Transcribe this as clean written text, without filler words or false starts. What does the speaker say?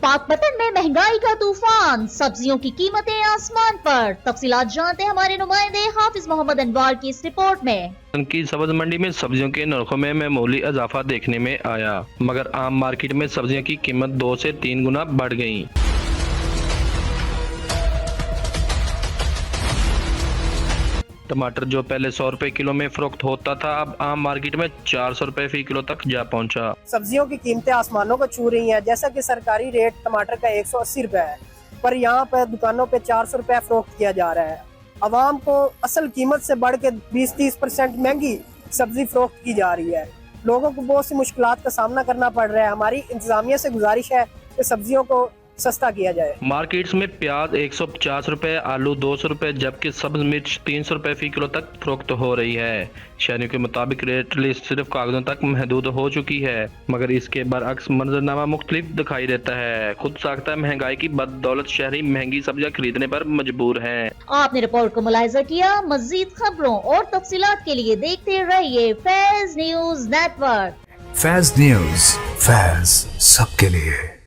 पाकपतन में महंगाई का तूफान, सब्जियों की कीमतें आसमान पर। तफसीलात जानते हैं हमारे नुमाइंदे हाफिज मोहम्मद अनवार की इस रिपोर्ट में। की सब्ज मंडी में सब्जियों के नरखों में मामूली इजाफा देखने में आया, मगर आम मार्केट में सब्जियों की कीमत 2 से 3 गुना बढ़ गई। टमाटर जो पहले 100 रुपए किलो में फरोख्त होता था, अब आम मार्केट में 400 रुपए फी किलो तक जा पहुंचा। सब्जियों की कीमतें आसमानों को छू रही हैं। जैसा कि सरकारी रेट टमाटर का 180 रुपए है, पर यहाँ पर दुकानों पे 400 रुपए फरोख्त किया जा रहा है। अवाम को असल कीमत से बढ़ के 20-30% महंगी सब्जी फरोख्त की जा रही है। लोगों को बहुत सी मुश्किलात का सामना करना पड़ रहा है। हमारी इंतजामिया से गुजारिश है कि सब्जियों को सस्ता किया जाए। मार्केट्स में प्याज 150 रुपए, आलू 200 रुपए, जबकि सब्ज मिर्च 300 रुपए फी किलो तक फरोख्त हो रही है। शहरियों के मुताबिक रेट लिस्ट सिर्फ कागजों तक महदूद हो चुकी है, मगर इसके बरअक्स मंजरनामा मुख्तलिफ दिखाई देता है। खुद साख्ता महंगाई की बदौलत शहरी महंगी सब्जियां खरीदने पर मजबूर हैं। आपने रिपोर्ट को मुलाहिजा किया। मजीद खबरों और तफसीलात के लिए देखते रहिए Faiz news network. Faiz news, Faiz सबके लिए।